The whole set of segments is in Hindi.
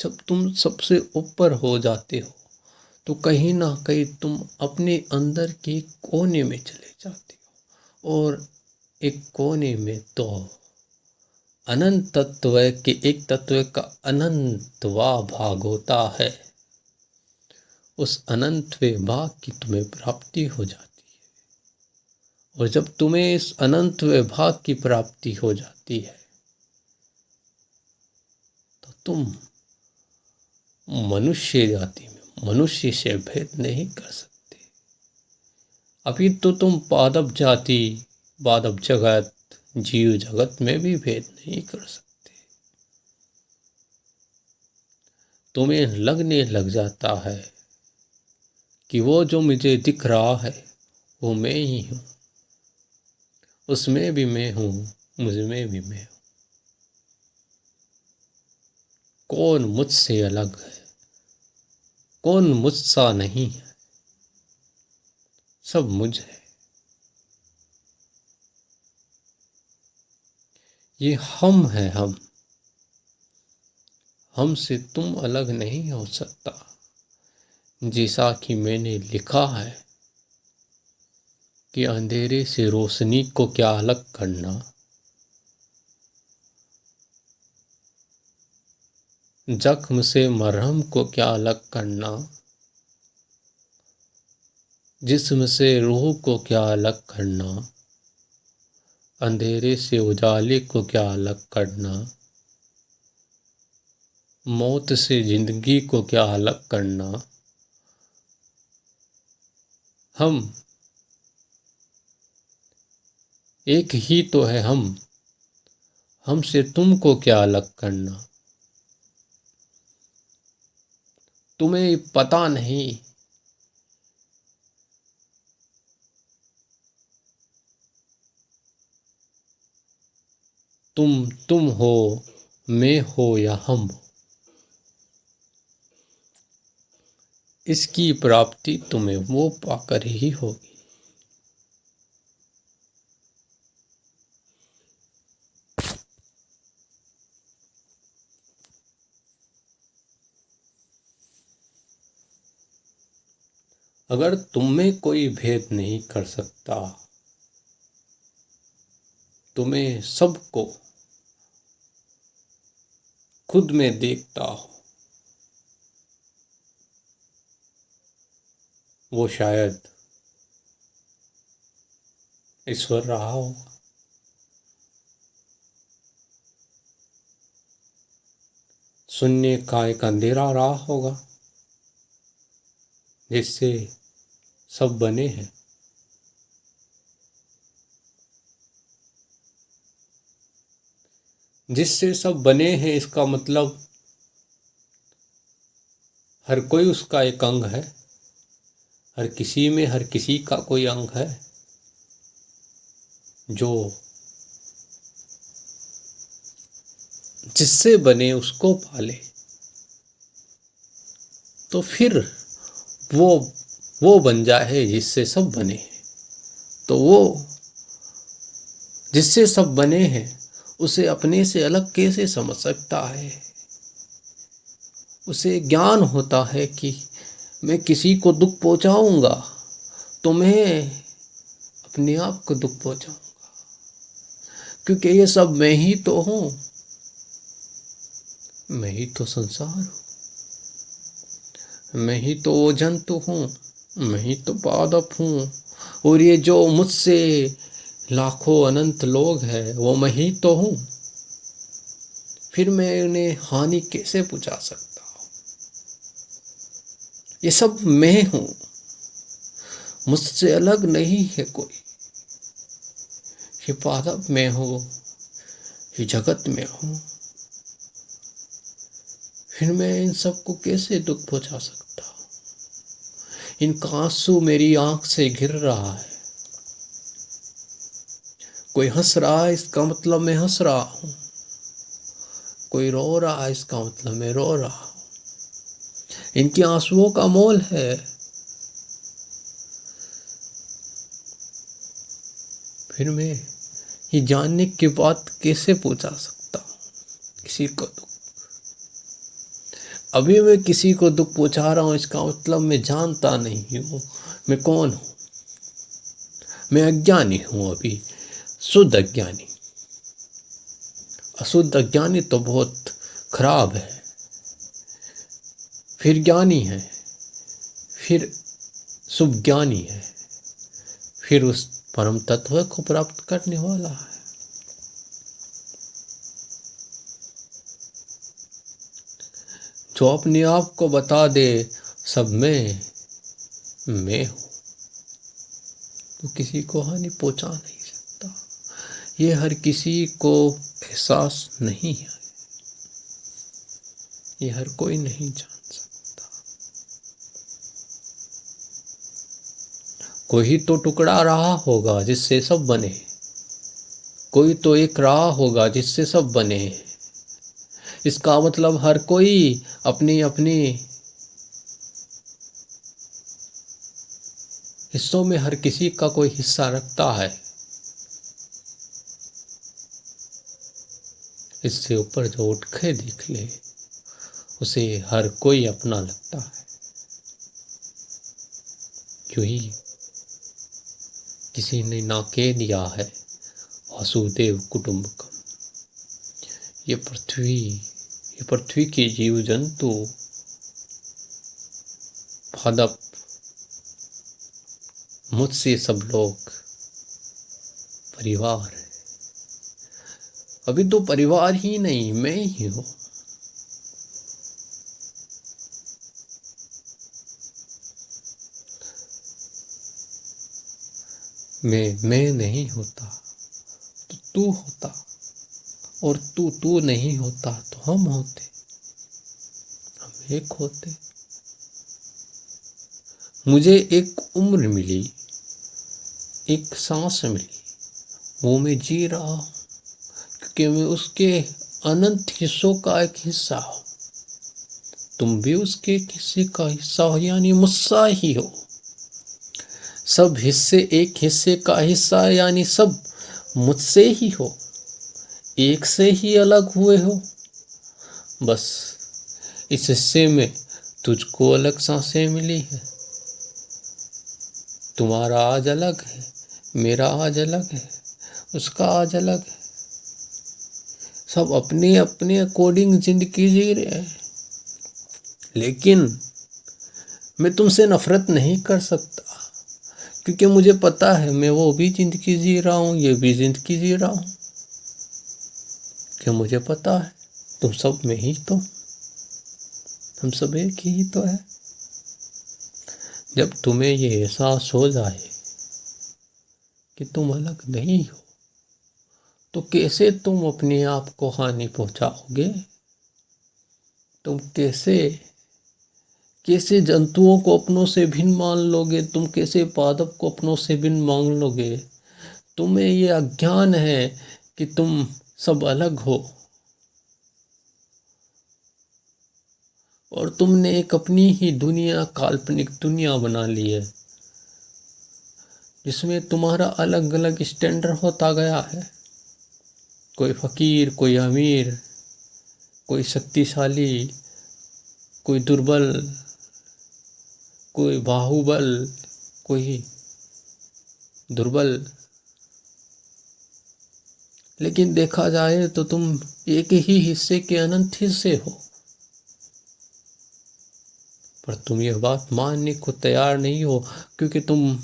जब तुम सबसे ऊपर हो जाते हो तो कहीं ना कहीं तुम अपने अंदर के कोने में चले जाते हो, और एक कोने में तो अनंत तत्व के एक तत्व का अनंतवा भाग होता है। उस अनंतवे भाग की तुम्हें प्राप्ति हो जाती है, और जब तुम्हें इस अनंतवे भाग की प्राप्ति हो जाती है तो तुम मनुष्य जाति में मनुष्य से भेद नहीं कर सकते। अभी तो तुम पादप जाति, पादप जगत, जीव जगत में भी भेद नहीं कर सकते। तुम्हें लगने लग जाता है कि वो जो मुझे दिख रहा है वो मैं ही हूँ, उसमें भी मैं हूँ, मुझमें भी मैं हूँ। कौन मुझसे अलग है, कौन मुझसा नहीं है, सब मुझ है। ये हम है, हमसे तुम अलग नहीं हो सकता। जैसा कि मैंने लिखा है कि अंधेरे से रोशनी को क्या अलग करना, जख्म से मरहम को क्या अलग करना, जिस्म से रूह को क्या अलग करना, अंधेरे से उजाले को क्या अलग करना, मौत से जिंदगी को क्या अलग करना। हम एक ही तो है, हमसे तुमको क्या अलग करना। तुम्हें पता नहीं तुम हो, मैं हो या हम हो, इसकी प्राप्ति तुम्हें वो पाकर ही होगी। अगर तुम में कोई भेद नहीं कर सकता, तुम्हें सबको खुद में देखता हो, वो शायद ईश्वर रहा होगा। शून्य का एक अंधेरा रहा होगा जिससे सब बने हैं। जिससे सब बने हैं इसका मतलब हर कोई उसका एक अंग है, हर किसी में हर किसी का कोई अंग है जो जिससे बने उसको पाले। तो फिर वो वो बन जाए जिससे सब बने हैं। तो वो जिससे सब बने हैं उसे अपने से अलग कैसे समझ सकता है। उसे ज्ञान होता है कि मैं किसी को दुख पहुंचाऊंगा तो मैं अपने आप को दुख पहुंचाऊंगा, क्योंकि ये सब मैं ही तो हूं, मैं ही तो संसार हूं, मैं ही तो वो जंतु हूँ, मैं ही तो पादप हूँ, और ये जो मुझसे लाखों अनंत लोग हैं वो मैं ही तो हूँ। फिर मैं उन्हें हानि कैसे पहुंचा सकता हूँ। ये सब मैं हूँ, मुझसे अलग नहीं है कोई। ये पादप में हूँ, ये जगत में हूँ, फिर मैं इन सबको कैसे दुख पहुंचा सकता हूँ। इनका आंसू मेरी आंख से गिर रहा है। कोई हंस रहा है इसका मतलब मैं हंस रहा हूँ, कोई रो रहा है इसका मतलब मैं रो रहा हूँ। इनके आंसुओं का मोल है। फिर मैं ये जानने के बाद कैसे पहुंचा सकता हूँ किसी को दुख। अभी मैं किसी को दुख पहुंचा रहा हूं, इसका मतलब मैं जानता नहीं हूं मैं कौन हूं। मैं अज्ञानी हूं, अभी शुद्ध अज्ञानी। अशुद्ध अज्ञानी तो बहुत खराब है, फिर ज्ञानी है, फिर शुभ ज्ञानी है, फिर उस परम तत्व को प्राप्त करने वाला है। जो अपने आप को बता दे सब मैं हूं, तो किसी को हानि पहुंचा नहीं सकता। ये हर किसी को एहसास नहीं है, ये हर कोई नहीं जान सकता। कोई तो टुकड़ा रहा होगा जिससे सब बने, कोई तो एक रहा होगा जिससे सब बने। इसका मतलब हर कोई अपने अपने हिस्सों में हर किसी का कोई हिस्सा रखता है। इससे ऊपर जो उठ के देख ले, उसे हर कोई अपना लगता है। क्यों ही किसी ने ना कह दिया है वासुदेव कुटुंबकम। ये पृथ्वी के जीव जंतु, पादप, मुझसे सब लोग परिवार है। अभी तो परिवार ही नहीं, मैं ही हूं। मैं नहीं होता तो तू होता, और तू नहीं होता तो हम होते, हम एक होते। मुझे एक उम्र मिली, एक सांस मिली, वो मैं जी रहा हूं, क्योंकि मैं उसके अनंत हिस्सों का एक हिस्सा हूं। तुम भी उसके किसी का हिस्सा हो, यानी मुझसा ही हो। सब हिस्से एक हिस्से का हिस्सा, यानी सब मुझसे ही हो, एक से ही अलग हुए हो। बस इस हिस्से में तुझको अलग सांसें मिली है। तुम्हारा आज अलग है, मेरा आज अलग है, उसका आज अलग है। सब अपने अपने अकॉर्डिंग जिंदगी जी रहे हैं। लेकिन मैं तुमसे नफरत नहीं कर सकता, क्योंकि मुझे पता है मैं वो भी जिंदगी जी रहा हूं, ये भी जिंदगी जी रहा हूं। कि मुझे पता है तुम सब में ही तो, हम सब एक ही तो है। जब तुम्हें ये एहसास हो जाए कि तुम अलग नहीं हो, तो कैसे तुम अपने आप को हानि पहुंचाओगे? तुम कैसे जंतुओं को अपनों से भिन्न मान लोगे? तुम कैसे पादप को अपनों से भिन्न मान लोगे? तुम्हें ये अज्ञान है कि तुम सब अलग हो, और तुमने एक अपनी ही दुनिया, काल्पनिक दुनिया बना ली है, जिसमें तुम्हारा अलग अलग स्टैंडर्ड होता गया है। कोई फकीर, कोई अमीर, कोई शक्तिशाली, कोई दुर्बल, कोई बाहुबल, कोई दुर्बल। लेकिन देखा जाए तो तुम एक ही हिस्से के अनंत हिस्से हो। पर तुम यह बात मानने को तैयार नहीं हो, क्योंकि तुम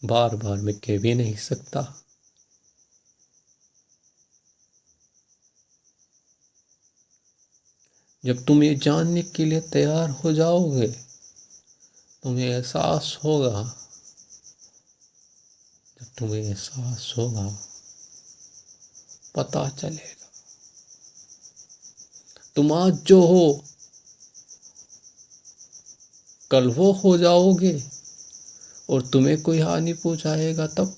बार बार मैं कह भी नहीं सकता। जब तुम ये जानने के लिए तैयार हो जाओगे, तुम्हें एहसास होगा, जब तुम्हें एहसास होगा, पता चलेगा। तुम आज जो हो, कल वो हो जाओगे, और तुम्हें कोई हानि पहुंचाएगा तब,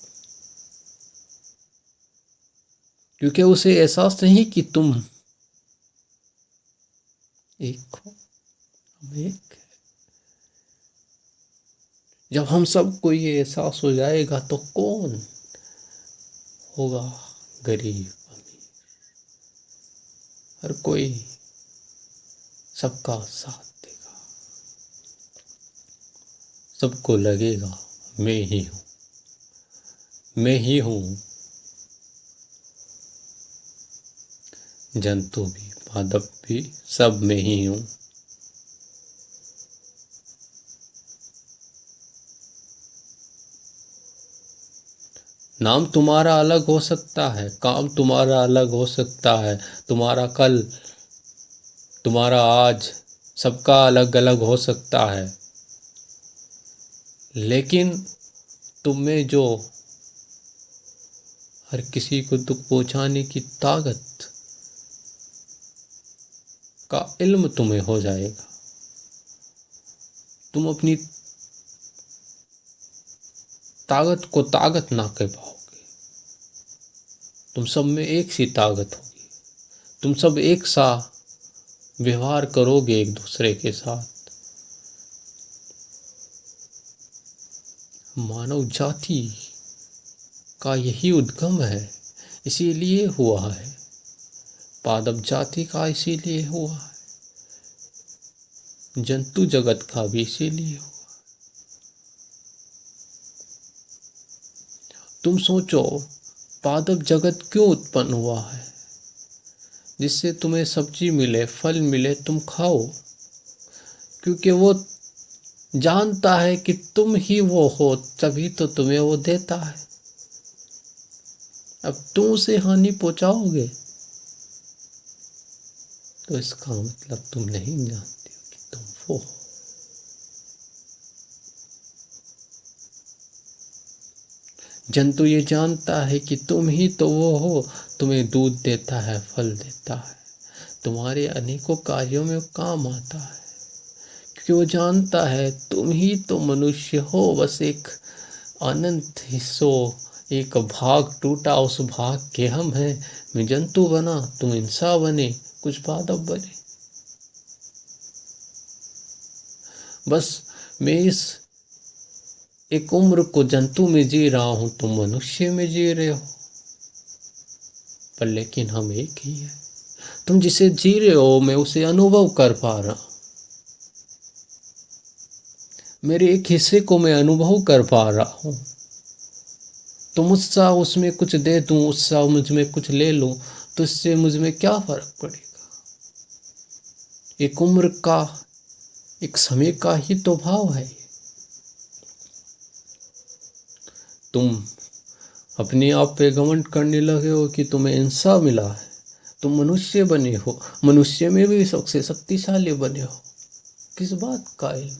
क्योंकि उसे एहसास नहीं कि तुम एक हो, हम एक है। जब हम सबको ये एहसास हो जाएगा, तो कौन होगा गरीब, अमीर? हर कोई सबका साथ देगा। सबको लगेगा मैं ही हूँ, मैं ही हूँ। जंतु भी, पादप भी, सब मैं ही हूँ। नाम तुम्हारा अलग हो सकता है, काम तुम्हारा अलग हो सकता है, तुम्हारा कल, तुम्हारा आज, सबका अलग अलग हो सकता है, लेकिन तुम में जो हर किसी को दुख पहुंचाने की ताकत का इल्म तुम्हें हो जाएगा। तुम अपनी ताकत को ताकत ना कर पाओगे। तुम सब में एक सी ताकत होगी। तुम सब एक सा व्यवहार करोगे एक दूसरे के साथ। मानव जाति का यही उद्गम है, इसीलिए हुआ है। पादप जाति का इसीलिए हुआ है, जंतु जगत का भी इसीलिए हुआ। तुम सोचो, पादप जगत क्यों उत्पन्न हुआ है? जिससे तुम्हें सब्जी मिले, फल मिले, तुम खाओ, क्योंकि वो जानता है कि तुम ही वो हो, तभी तो तुम्हें वो देता है। अब तुम उसे हानि पहुंचाओगे तो इसका मतलब तुम नहीं जानते हो कि तुम वो हो। जंतु ये जानता है कि तुम ही तो वो हो, तुम्हें दूध देता है, फल देता है, तुम्हारे अनेकों कार्यों में काम आता है, क्योंकि वो जानता है तुम ही तो मनुष्य हो। बस एक अनंत हिस्सों, एक भाग टूटा, उस भाग के हम हैं। मैं जंतु बना, तुम इंसान बने, कुछ पादप बने। बस मैं इस एक उम्र को जंतु में जी रहा हूं, तुम मनुष्य में जी रहे हो, पर लेकिन हम एक ही है। तुम जिसे जी रहे हो मैं उसे अनुभव कर पा रहा हूं। मेरे एक हिस्से को मैं अनुभव कर पा रहा हूं। तुम उत्साह उसमें कुछ दे दूं, उत्साह मुझ में कुछ ले लूं, तो इससे मुझ में क्या फर्क पड़ेगा? एक उम्र का, एक समय का ही तो भाव है। तुम अपने आप पे घमंड करने लगे हो कि तुम्हें इंसान मिला है, तुम मनुष्य बने हो, मनुष्य में भी सबसे शक्तिशाली बने हो। किस बात का इल्म?